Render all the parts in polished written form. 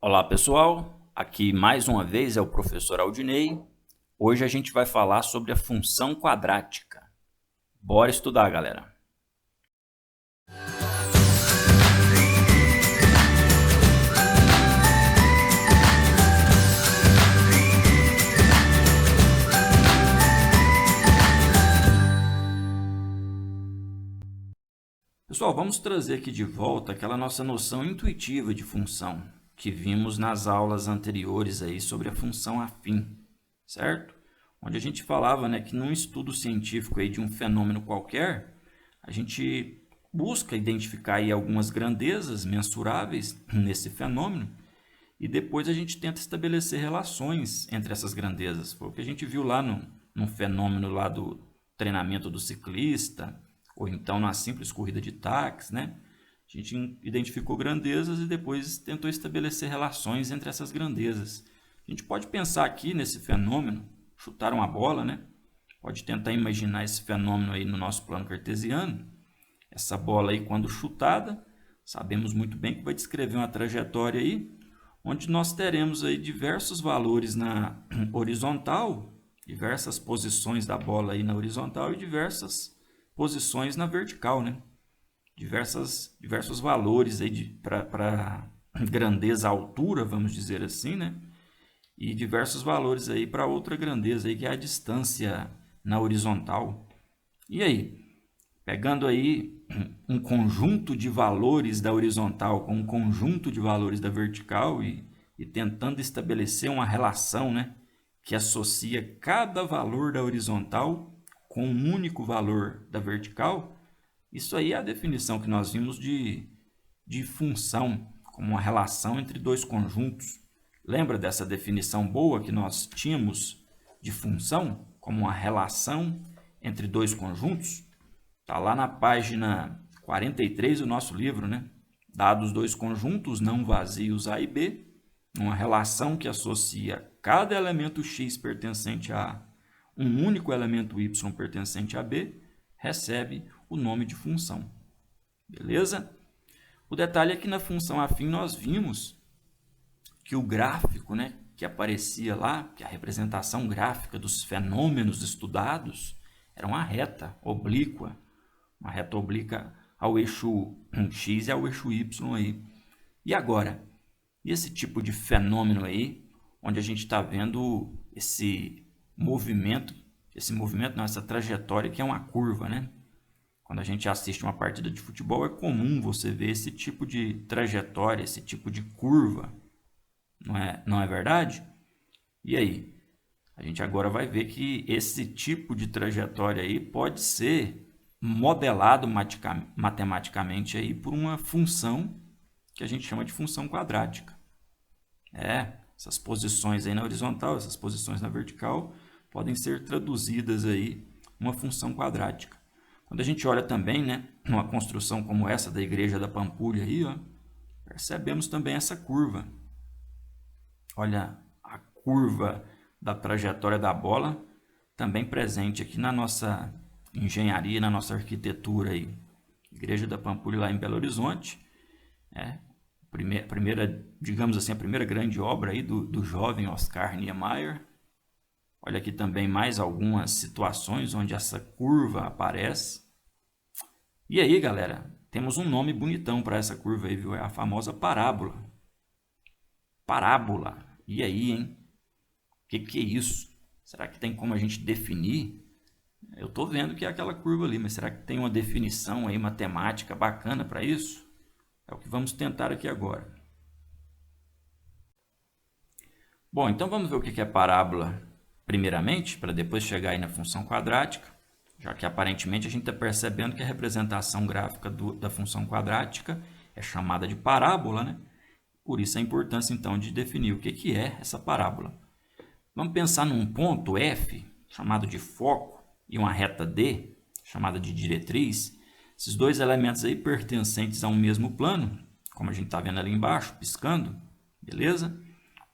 Olá pessoal, aqui mais uma vez é o professor Aldinei. Hoje a gente vai falar sobre a função quadrática. Bora estudar, galera! Pessoal, vamos trazer aqui de volta aquela nossa noção intuitiva de função que vimos nas aulas anteriores aí sobre a função afim, certo? Onde a gente falava, né, que num estudo científico aí de um fenômeno qualquer, a gente busca identificar aí algumas grandezas mensuráveis nesse fenômeno e depois a gente tenta estabelecer relações entre essas grandezas. Foi o que a gente viu lá no fenômeno lá do treinamento do ciclista, ou então na simples corrida de táxi, né? A gente identificou grandezas e depois tentou estabelecer relações entre essas grandezas. A gente pode pensar aqui nesse fenômeno, chutar uma bola, né? Pode tentar imaginar esse fenômeno aí no nosso plano cartesiano. Essa bola aí, quando chutada, sabemos muito bem que vai descrever uma trajetória aí, onde nós teremos aí diversos valores na horizontal, diversas posições da bola aí na horizontal e diversas posições na vertical, né? Diversos valores aí para grandeza, altura, vamos dizer assim, né? E diversos valores aí para outra grandeza aí que é a distância na horizontal. E aí, pegando aí um conjunto de valores da horizontal com um conjunto de valores da vertical e tentando estabelecer uma relação, né, que associa cada valor da horizontal com um único valor da vertical, isso aí é a definição que nós vimos de função, como uma relação entre dois conjuntos. Lembra dessa definição boa que nós tínhamos de função, como uma relação entre dois conjuntos? Está lá na página 43 do nosso livro, né? Dados dois conjuntos não vazios A e B, uma relação que associa cada elemento X pertencente a um único elemento Y pertencente a B, recebe o nome de função. Beleza? O detalhe é que na função afim nós vimos que o gráfico, né, que aparecia lá, que a representação gráfica dos fenômenos estudados, era uma reta oblíqua ao eixo X e ao eixo Y aí. E agora, esse tipo de fenômeno aí, onde a gente está vendo esse movimento não, essa trajetória que é uma curva, né? Quando a gente assiste uma partida de futebol, é comum você ver esse tipo de trajetória, esse tipo de curva, não é verdade? E aí? A gente agora vai ver que esse tipo de trajetória aí pode ser modelado matematicamente aí por uma função que a gente chama de função quadrática. Essas posições aí na horizontal, essas posições na vertical, podem ser traduzidas aí uma função quadrática. Quando a gente olha também, né, uma construção como essa da Igreja da Pampulha aí, ó, percebemos também essa curva. Olha a curva da trajetória da bola, também presente aqui na nossa engenharia, na nossa arquitetura aí. Igreja da Pampulha lá em Belo Horizonte, digamos assim, a primeira grande obra aí do jovem Oscar Niemeyer. Olha aqui também mais algumas situações onde essa curva aparece. E aí, galera, temos um nome bonitão para essa curva aí, viu? É a famosa parábola. Parábola. E aí, hein? O que é isso? Será que tem como a gente definir? Eu estou vendo que é aquela curva ali, mas será que tem uma definição aí matemática bacana para isso? É o que vamos tentar aqui agora. Bom, então vamos ver o que é parábola primeiramente, para depois chegar aí na função quadrática, já que aparentemente a gente está percebendo que a representação gráfica da função quadrática é chamada de parábola, né? Por isso a importância então de definir o que é essa parábola. Vamos pensar num ponto F, chamado de foco, e uma reta D, chamada de diretriz. Esses dois elementos aí pertencentes a um mesmo plano, como a gente está vendo ali embaixo, piscando, beleza?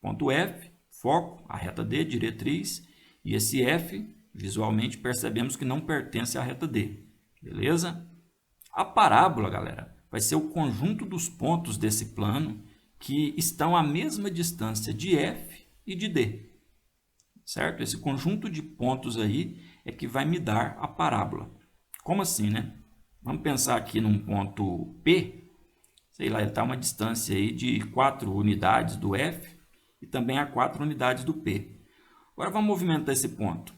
Ponto F, foco, a reta D, diretriz, e esse F, visualmente, percebemos que não pertence à reta D, beleza? A parábola, galera, vai ser o conjunto dos pontos desse plano que estão à mesma distância de F e de D, certo? Esse conjunto de pontos aí é que vai me dar a parábola. Como assim, né? Vamos pensar aqui num ponto P, sei lá, ele está a uma distância aí de 4 unidades do F e também a 4 unidades do P. Agora vamos movimentar esse ponto.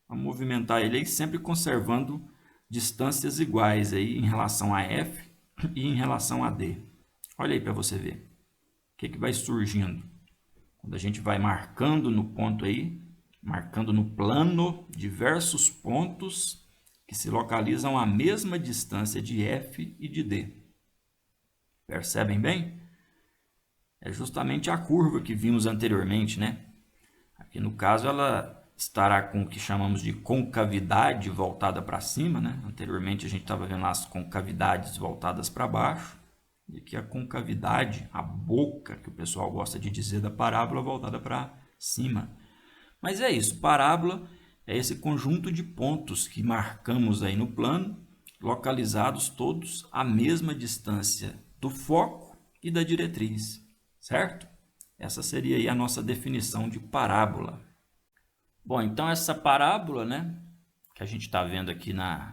Vamos movimentar ele aí sempre conservando distâncias iguais aí em relação a F e em relação a D. Olha aí para você ver. O que vai surgindo? Quando a gente vai marcando no ponto aí, marcando no plano diversos pontos que se localizam à mesma distância de F e de D. Percebem bem? É justamente a curva que vimos anteriormente, né? Aqui no caso ela estará com o que chamamos de concavidade voltada para cima, né? Anteriormente a gente estava vendo as concavidades voltadas para baixo. E aqui a concavidade, a boca, que o pessoal gosta de dizer da parábola, voltada para cima. Mas é isso, parábola é esse conjunto de pontos que marcamos aí no plano, localizados todos à mesma distância do foco e da diretriz, certo? Essa seria aí a nossa definição de parábola. Bom, então essa parábola, né, que a gente está vendo aqui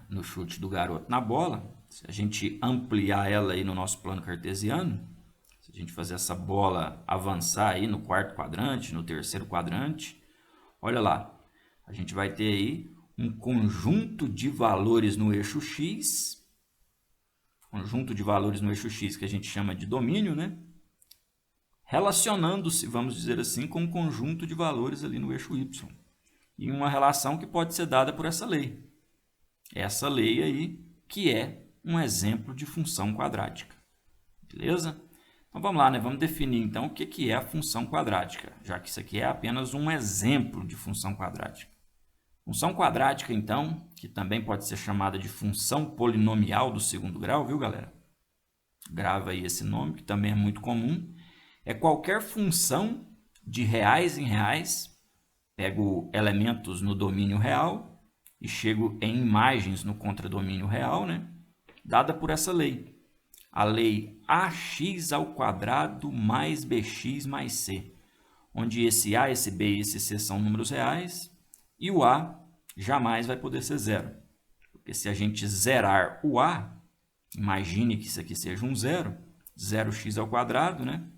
no chute do garoto na bola, se a gente ampliar ela aí no nosso plano cartesiano, se a gente fazer essa bola avançar aí no quarto quadrante, no terceiro quadrante, olha lá, a gente vai ter aí um conjunto de valores no eixo X, que a gente chama de domínio, né? Relacionando-se, vamos dizer assim, com um conjunto de valores ali no eixo Y. E uma relação que pode ser dada por essa lei. Essa lei aí que é um exemplo de função quadrática. Beleza? Então vamos lá, né? Vamos definir então o que é a função quadrática, já que isso aqui é apenas um exemplo de função quadrática. Função quadrática, então, que também pode ser chamada de função polinomial do segundo grau, viu, galera? Grava aí esse nome, que também é muito comum. É qualquer função de reais em reais, pego elementos no domínio real e chego em imagens no contradomínio real, né? Dada por essa lei. A lei ax ao quadrado mais bx mais c, onde esse a, esse b e esse c são números reais e o a jamais vai poder ser zero. Porque se a gente zerar o a, imagine que isso aqui seja um zero, 0x ao quadrado, né?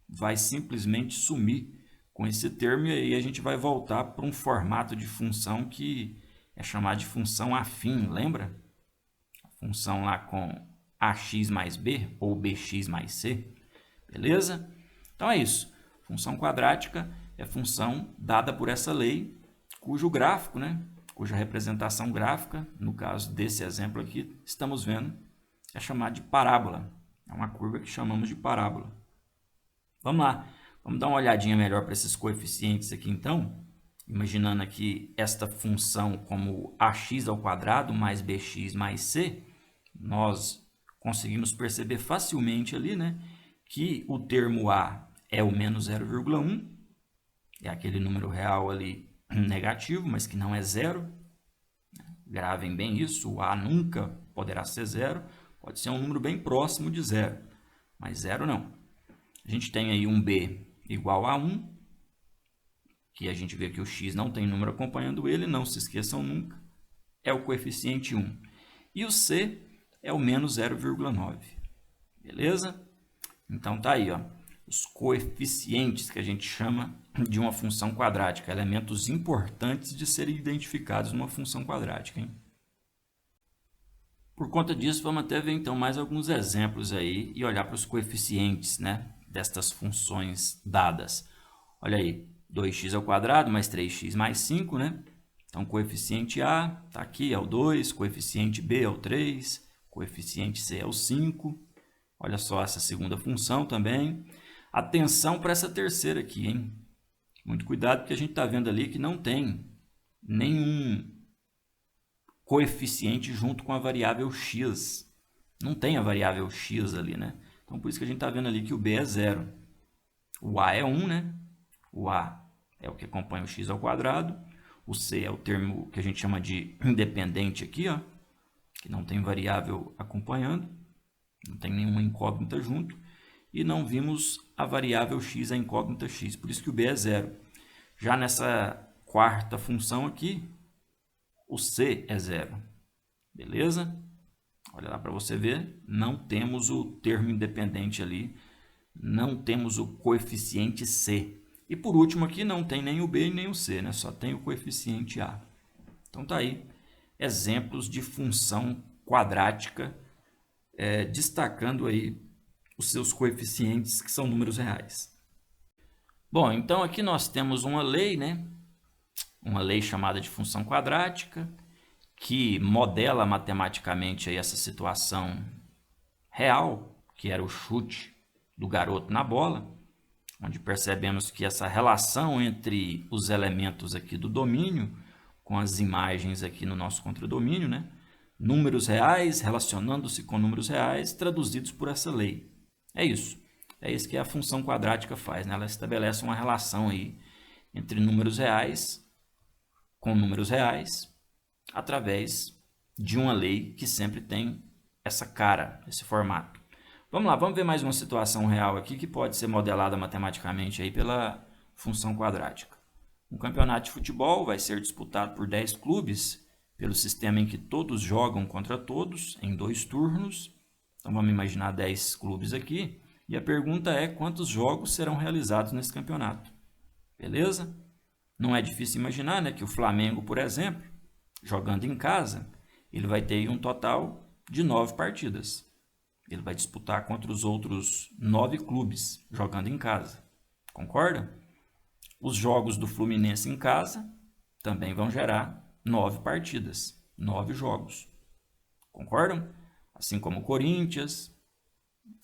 Vai simplesmente sumir com esse termo e aí a gente vai voltar para um formato de função que é chamado de função afim, lembra? A função lá com ax mais b ou bx mais c, beleza? Então é isso. Função quadrática é função dada por essa lei, cujo gráfico, né? Cuja representação gráfica, no caso desse exemplo aqui, estamos vendo, é chamado de parábola. É uma curva que chamamos de parábola. Vamos lá, vamos dar uma olhadinha melhor para esses coeficientes aqui então, imaginando aqui esta função como ax ao quadrado mais bx mais c, nós conseguimos perceber facilmente ali, né, que o termo a é o menos 0,1, é aquele número real ali negativo, mas que não é zero. Gravem bem isso, o a nunca poderá ser zero, pode ser um número bem próximo de zero, mas zero não. A gente tem aí um b igual a 1, que a gente vê que o x não tem número acompanhando ele, não se esqueçam nunca, é o coeficiente 1. E o c é o menos 0,9, beleza? Então tá aí, ó, os coeficientes que a gente chama de uma função quadrática, elementos importantes de serem identificados numa função quadrática, hein? Por conta disso, vamos até ver então mais alguns exemplos aí e olhar para os coeficientes, né, destas funções dadas. Olha aí, 2x ao quadrado mais 3x mais 5, né? Então, coeficiente A está aqui, é o 2, coeficiente B é o 3, coeficiente C é o 5. Olha só essa segunda função também. Atenção para essa terceira aqui, hein? Muito cuidado, porque a gente está vendo ali que não tem nenhum coeficiente junto com a variável x. Não tem a variável x ali, né? Então, por isso que a gente está vendo ali que o b é 0. O a é 1, né? O a é o que acompanha o x ao quadrado. O c é o termo que a gente chama de independente aqui, ó, que não tem variável acompanhando. Não tem nenhuma incógnita junto. E não vimos a variável x, a incógnita x, por isso que o b é 0. Já nessa quarta função aqui, o c é 0, beleza? Olha lá para você ver, não temos o termo independente ali, não temos o coeficiente c. E por último aqui não tem nem o b nem o c, né? Só tem o coeficiente a. Então tá aí, exemplos de função quadrática, destacando aí os seus coeficientes, que são números reais. Bom, então aqui nós temos uma lei, né? Uma lei chamada de função quadrática, que modela matematicamente aí essa situação real, que era o chute do garoto na bola, onde percebemos que essa relação entre os elementos aqui do domínio, com as imagens aqui no nosso contradomínio, né? Números reais relacionando-se com números reais, traduzidos por essa lei. É isso. É isso que a função quadrática faz, né? Ela estabelece uma relação aí entre números reais com números reais, através de uma lei que sempre tem essa cara, esse formato. Vamos lá, vamos ver mais uma situação real aqui que pode ser modelada matematicamente aí pela função quadrática. Um campeonato de futebol vai ser disputado por 10 clubes, pelo sistema em que todos jogam contra todos, em 2 turnos. Então vamos imaginar 10 clubes aqui. E a pergunta é quantos jogos serão realizados nesse campeonato. Beleza? Não é difícil imaginar, né, que o Flamengo, por exemplo, jogando em casa, ele vai ter um total de 9 partidas. Ele vai disputar contra os outros 9 clubes jogando em casa. Concorda? Os jogos do Fluminense em casa também vão gerar 9 partidas, 9 jogos. Concordam? Assim como o Corinthians,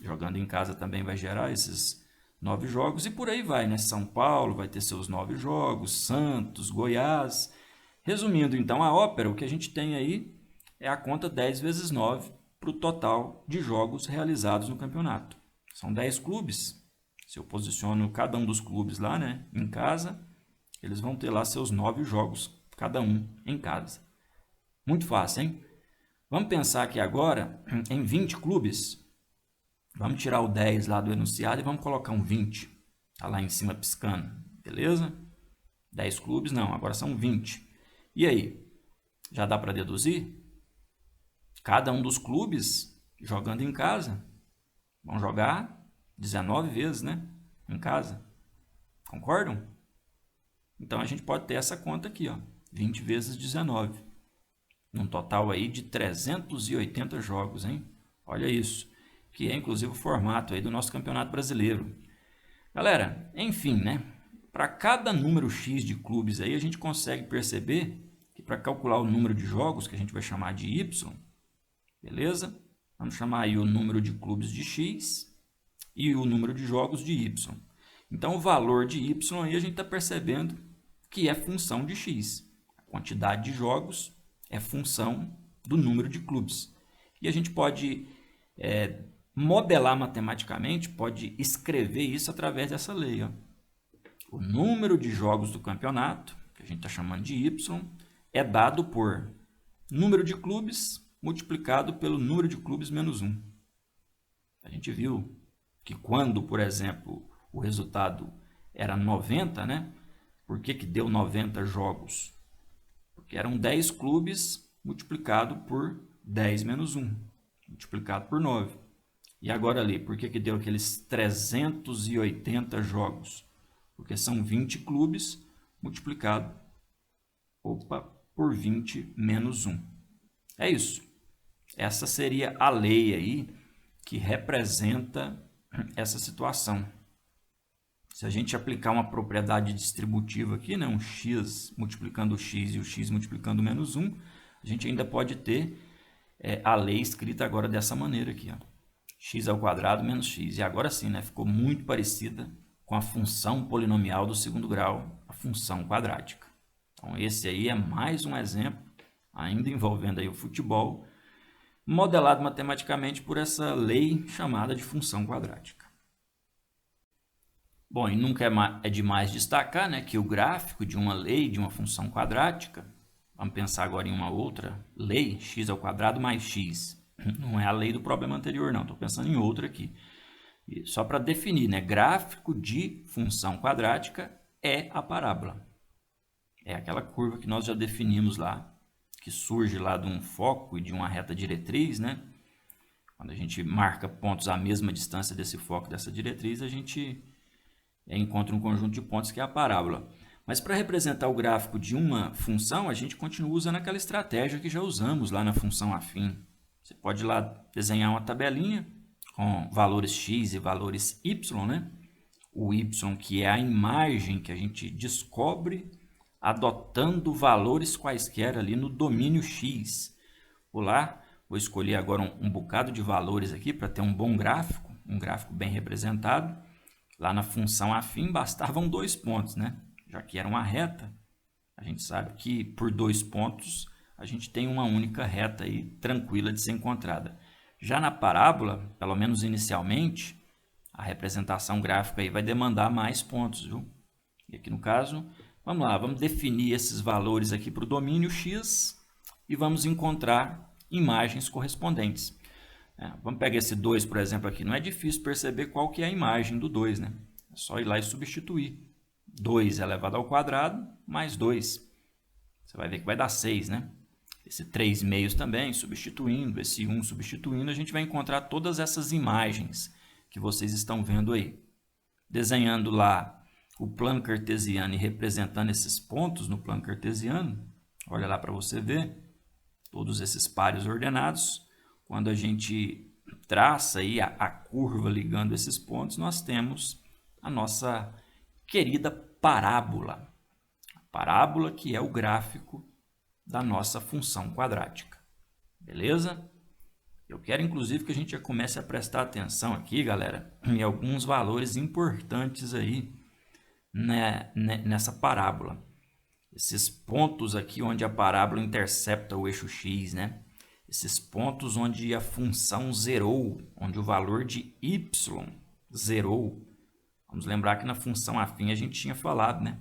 jogando em casa também vai gerar esses 9 jogos. E por aí vai, né? São Paulo vai ter seus 9 jogos, Santos, Goiás. Resumindo, então, a ópera, o que a gente tem aí é a conta 10 vezes 9 para o total de jogos realizados no campeonato. São 10 clubes. Se eu posiciono cada um dos clubes lá, né, em casa, eles vão ter lá seus 9 jogos, cada um em casa. Muito fácil, hein? Vamos pensar aqui agora em 20 clubes. Vamos tirar o 10 lá do enunciado e vamos colocar um 20. Está lá em cima piscando, beleza? 10 clubes, não, agora são 20. E aí? Já dá para deduzir? Cada um dos clubes jogando em casa vão jogar 19 vezes, né? Em casa. Concordam? Então a gente pode ter essa conta aqui, ó, 20 vezes 19. Num total aí de 380 jogos, hein? Olha isso, que é inclusive o formato aí do nosso Campeonato Brasileiro. Galera, enfim, né? Para cada número X de clubes aí, a gente consegue perceber que para calcular o número de jogos, que a gente vai chamar de Y, beleza? Vamos chamar aí o número de clubes de X e o número de jogos de Y. Então, o valor de Y aí a gente está percebendo que é função de X. A quantidade de jogos é função do número de clubes. E a gente pode modelar matematicamente, pode escrever isso através dessa lei, ó. O número de jogos do campeonato, que a gente está chamando de Y, é dado por número de clubes multiplicado pelo número de clubes menos 1. A gente viu que quando, por exemplo, o resultado era 90, né? Por que deu 90 jogos? Porque eram 10 clubes multiplicado por 10 menos 1, multiplicado por 9. E agora ali, por que deu aqueles 380 jogos? Porque são 20 clubes multiplicado por 20 menos 1. É isso. Essa seria a lei aí que representa essa situação. Se a gente aplicar uma propriedade distributiva aqui, né, um x multiplicando o x e o x multiplicando o menos 1, a gente ainda pode ter a lei escrita agora dessa maneira aqui, ó. X ao quadrado menos x. E agora sim, né, ficou muito parecida com a função polinomial do segundo grau, a função quadrática. Então esse aí é mais um exemplo, ainda envolvendo aí o futebol, modelado matematicamente por essa lei chamada de função quadrática. Bom, e nunca é demais destacar, né, que o gráfico de uma lei de uma função quadrática, vamos pensar agora em uma outra lei, x ao quadrado mais x. Não é a lei do problema anterior, não, estou pensando em outra aqui. E só para definir, né? Gráfico de função quadrática é a parábola. É aquela curva que nós já definimos lá, que surge lá de um foco e de uma reta diretriz, né? Quando a gente marca pontos à mesma distância desse foco e dessa diretriz, a gente encontra um conjunto de pontos que é a parábola. Mas para representar o gráfico de uma função, a gente continua usando aquela estratégia que já usamos lá na função afim. Você pode ir lá desenhar uma tabelinha com valores x e valores y, né? O y que é a imagem que a gente descobre adotando valores quaisquer ali no domínio x. Vou lá, vou escolher agora um bocado de valores aqui para ter um bom gráfico, um gráfico bem representado. Lá na função afim bastavam 2 pontos, né? Já que era uma reta, a gente sabe que por 2 pontos a gente tem uma única reta aí, tranquila de ser encontrada. Já na parábola, pelo menos inicialmente, a representação gráfica aí vai demandar mais pontos, viu? E aqui no caso, vamos lá, vamos definir esses valores aqui para o domínio x e vamos encontrar imagens correspondentes. Vamos pegar esse 2, por exemplo, aqui. Não é difícil perceber qual que é a imagem do 2, né? É só ir lá e substituir. 2 elevado ao quadrado mais 2. Você vai ver que vai dar 6, né? Esse 3 meios também, substituindo, esse 1 substituindo, a gente vai encontrar todas essas imagens que vocês estão vendo aí. Desenhando lá o plano cartesiano e representando esses pontos no plano cartesiano, olha lá para você ver, todos esses pares ordenados. Quando a gente traça aí a curva ligando esses pontos, nós temos a nossa querida parábola. A parábola que é o gráfico da nossa função quadrática. Beleza? Eu quero, inclusive, que a gente já comece a prestar atenção aqui, galera, em alguns valores importantes aí, né, nessa parábola. Esses pontos aqui onde a parábola intercepta o eixo x, né? Esses pontos onde a função zerou, onde o valor de y zerou. Vamos lembrar que na função afim a gente tinha falado, né?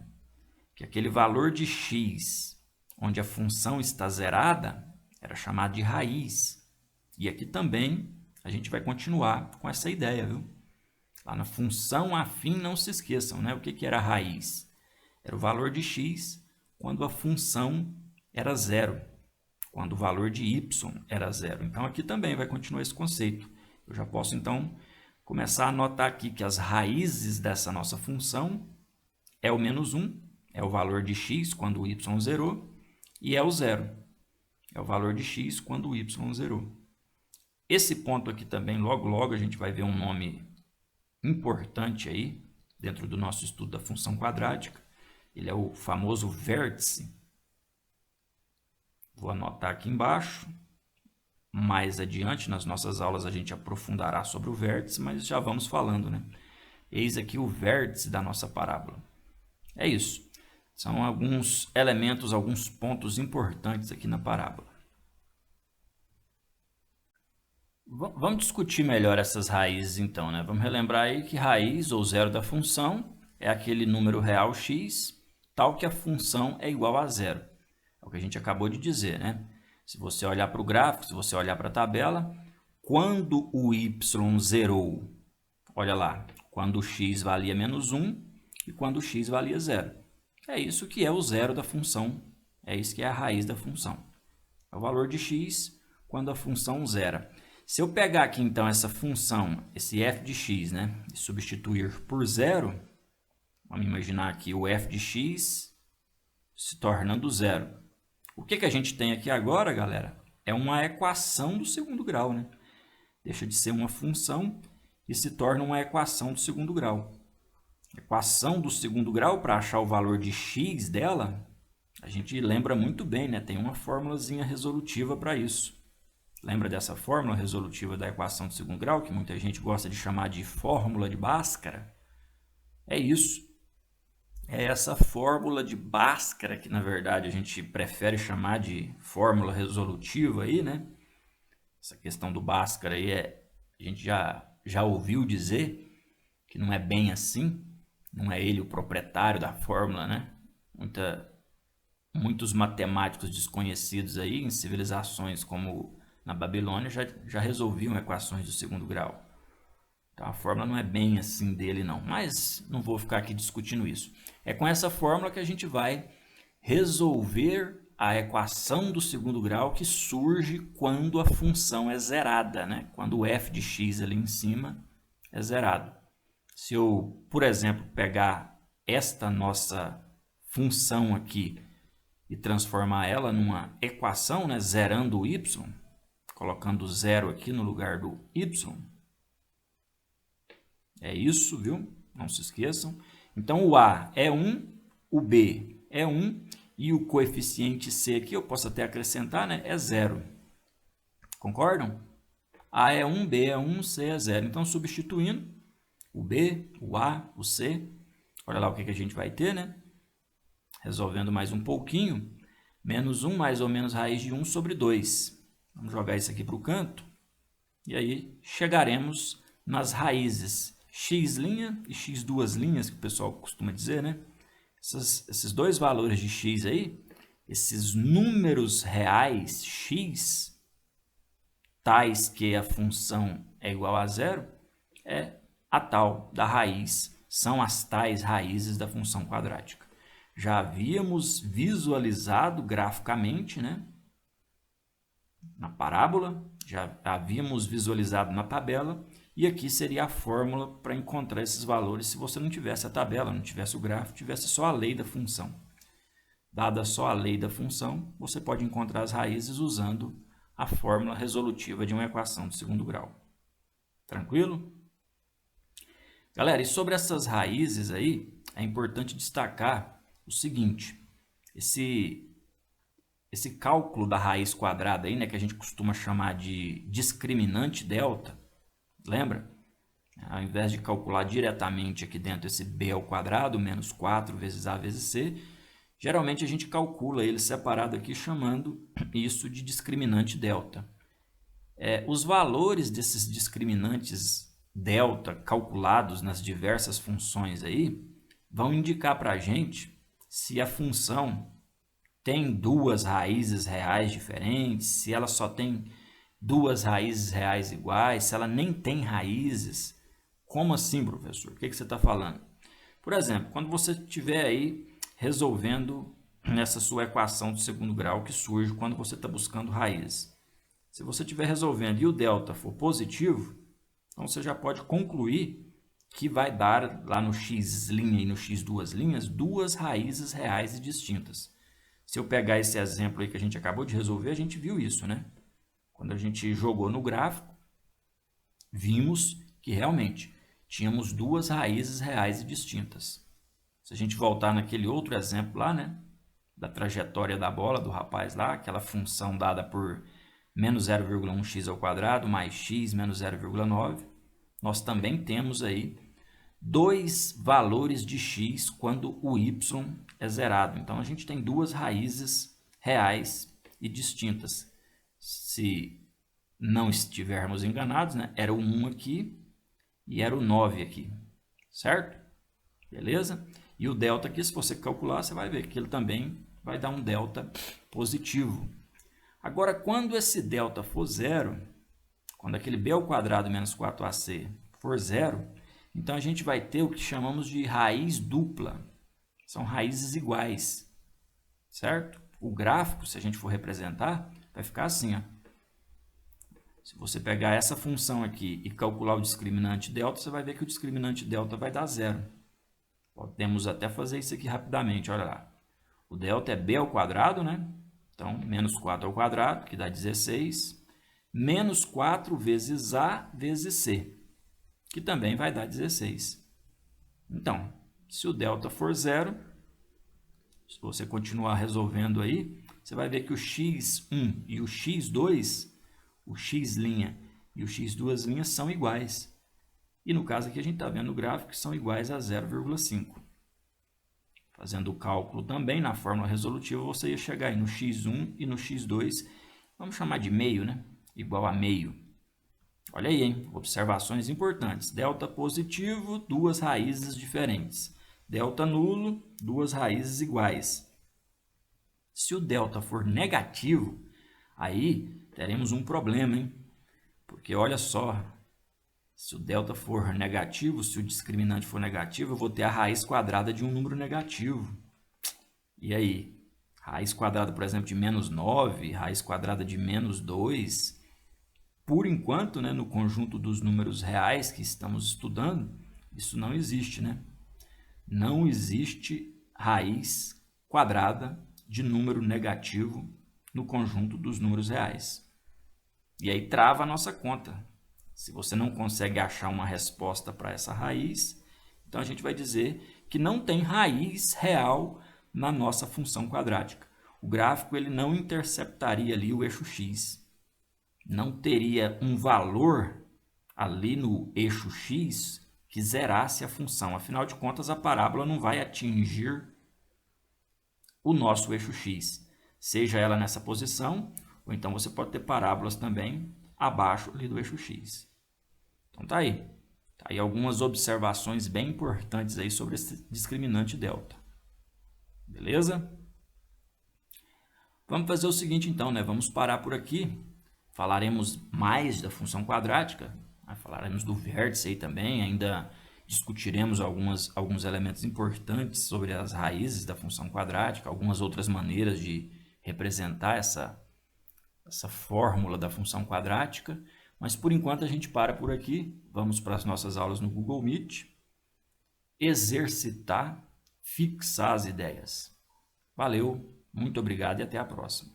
Que aquele valor de x, onde a função está zerada, era chamado de raiz. E aqui também a gente vai continuar com essa ideia, viu? Lá na função afim, não se esqueçam, né? O que era a raiz? Era o valor de x quando a função era zero, quando o valor de y era zero. Então, aqui também vai continuar esse conceito. Eu já posso, então, começar a anotar aqui que as raízes dessa nossa função é o menos 1, é o valor de x quando o y zerou, e é o zero, é o valor de x quando o y zerou. Esse ponto aqui também, logo a gente vai ver um nome importante aí, dentro do nosso estudo da função quadrática. Ele é o famoso vértice. Vou anotar aqui embaixo. Mais adiante, nas nossas aulas, a gente aprofundará sobre o vértice, mas já vamos falando, né? Eis aqui o vértice da nossa parábola. É isso. São alguns elementos, alguns pontos importantes aqui na parábola. Vamos discutir melhor essas raízes então, né? Vamos relembrar aí que raiz ou zero da função é aquele número real x, tal que a função é igual a zero. É o que a gente acabou de dizer, né? Se você olhar para o gráfico, se você olhar para a tabela, quando o y zerou, olha lá, quando o x valia menos 1 e quando o x valia zero. É isso que é o zero da função, é isso que é a raiz da função. É o valor de x quando a função zera. Se eu pegar aqui, então, essa função, esse f de x, né, e substituir por zero, vamos imaginar aqui o f de x se tornando zero. O que a gente tem aqui agora, galera? É uma equação do segundo grau, né? Deixa de ser uma função e se torna uma equação do segundo grau. Equação do segundo grau, para achar o valor de x dela, a gente lembra muito bem, né? Tem uma formulazinha resolutiva para isso. Lembra dessa fórmula resolutiva da equação de segundo grau, que muita gente gosta de chamar de fórmula de Bhaskara? É isso. É essa fórmula de Bhaskara, que na verdade a gente prefere chamar de fórmula resolutiva aí, né? Essa questão do Bhaskara aí a gente já ouviu dizer que não é bem assim, não é ele o proprietário da fórmula, né? Muitos matemáticos desconhecidos aí em civilizações como na Babilônia já resolviam equações do segundo grau. Então, a fórmula não é bem assim dele não, mas não vou ficar aqui discutindo isso. É com essa fórmula que a gente vai resolver a equação do segundo grau que surge quando a função é zerada, né? Quando o f de x ali em cima é zerado. Se eu, por exemplo, pegar esta nossa função aqui e transformar ela numa equação, né? Zerando o y, colocando zero aqui no lugar do y, é isso, viu? Não se esqueçam. Então, o a é 1, o b é 1 e o coeficiente c aqui, eu posso até acrescentar, né? É 0. Concordam? A é 1, b é 1, c é 0. Então, substituindo o b, o a, o c, olha lá o que a gente vai ter, né? Resolvendo mais um pouquinho, menos 1 mais ou menos raiz de 1 sobre 2. Vamos jogar isso aqui para o canto. E aí chegaremos nas raízes x' e x2', que o pessoal costuma dizer, né? Esses dois valores de x aí, esses números reais x, tais que a função é igual a zero, é a tal da raiz, são as tais raízes da função quadrática. Já havíamos visualizado graficamente, né? Na parábola, já havíamos visualizado na tabela, e aqui seria a fórmula para encontrar esses valores se você não tivesse a tabela, não tivesse o gráfico, tivesse só a lei da função. Dada só a lei da função, você pode encontrar as raízes usando a fórmula resolutiva de uma equação de segundo grau. Tranquilo? Galera, e sobre essas raízes aí, é importante destacar o seguinte, esse cálculo da raiz quadrada aí, né, que a gente costuma chamar de discriminante delta, lembra? Ao invés de calcular diretamente aqui dentro esse b ao quadrado, menos 4 vezes a vezes c, geralmente a gente calcula ele separado aqui chamando isso de discriminante delta. Os valores desses discriminantes delta calculados nas diversas funções aí vão indicar para a gente se a função tem duas raízes reais diferentes, se ela só tem duas raízes reais iguais, se ela nem tem raízes. Como assim, professor? O que você está falando? Por exemplo, quando você estiver aí resolvendo nessa sua equação de segundo grau que surge quando você está buscando raízes. Se você estiver resolvendo e o delta for positivo, então você já pode concluir que vai dar lá no x' e no x2', duas raízes reais e distintas. Se eu pegar esse exemplo aí que a gente acabou de resolver, a gente viu isso, né? Quando a gente jogou no gráfico, vimos que realmente tínhamos duas raízes reais e distintas. Se a gente voltar naquele outro exemplo lá, né? Da trajetória da bola do rapaz lá, aquela função dada por menos 0,1x ao quadrado mais x menos 0,9, nós também temos aí dois valores de x quando o y é zerado. Então, a gente tem duas raízes reais e distintas. Se não estivermos enganados, né? Era o 1 aqui e era o 9 aqui, certo? Beleza? E o delta aqui, se você calcular, você vai ver que ele também vai dar um delta positivo. Agora, quando esse delta for zero, quando aquele b ao quadrado menos 4ac for zero, então a gente vai ter o que chamamos de raiz dupla. São raízes iguais, certo? O gráfico, se a gente for representar, vai ficar assim, ó. Se você pegar essa função aqui e calcular o discriminante delta, você vai ver que o discriminante delta vai dar zero. Podemos até fazer isso aqui rapidamente, olha lá. O delta é b ao quadrado, né? Então, menos 4 ao quadrado, que dá 16, menos 4 vezes a vezes c, que também vai dar 16. Então, se o delta for zero, se você continuar resolvendo aí, você vai ver que o x1 e o x2, o x' e o x2' são iguais. E no caso aqui a gente está vendo no gráfico que são iguais a 0,5. Fazendo o cálculo também na fórmula resolutiva, você ia chegar aí no x1 e no x2, vamos chamar de meio, né? Igual a meio. Olha aí, hein? Observações importantes. Delta positivo, duas raízes diferentes. Delta nulo, duas raízes iguais. Se o delta for negativo, aí teremos um problema, hein? Porque olha só, Se o delta for negativo, se o discriminante for negativo, eu vou ter a raiz quadrada de um número negativo. E aí? Raiz quadrada, por exemplo, de menos 9, raiz quadrada de menos 2. Por enquanto, né, no conjunto dos números reais que estamos estudando, isso não existe, né? Não existe raiz quadrada de número negativo no conjunto dos números reais. E aí trava a nossa conta. Se você não consegue achar uma resposta para essa raiz, então a gente vai dizer que não tem raiz real na nossa função quadrática. O gráfico ele não interceptaria ali o eixo x. Não teria um valor ali no eixo x que zerasse a função. Afinal de contas, a parábola não vai atingir o nosso eixo x, seja ela nessa posição, ou então você pode ter parábolas também abaixo ali do eixo x. Então tá aí. Tá aí algumas observações bem importantes aí sobre esse discriminante delta. Beleza? Vamos fazer o seguinte então, né? Vamos parar por aqui. Falaremos mais da função quadrática, né? Falaremos do vértice aí também, ainda discutiremos alguns elementos importantes sobre as raízes da função quadrática, algumas outras maneiras de representar essa fórmula da função quadrática, mas por enquanto a gente para por aqui, vamos para as nossas aulas no Google Meet, exercitar, fixar as ideias. Valeu, muito obrigado e até a próxima.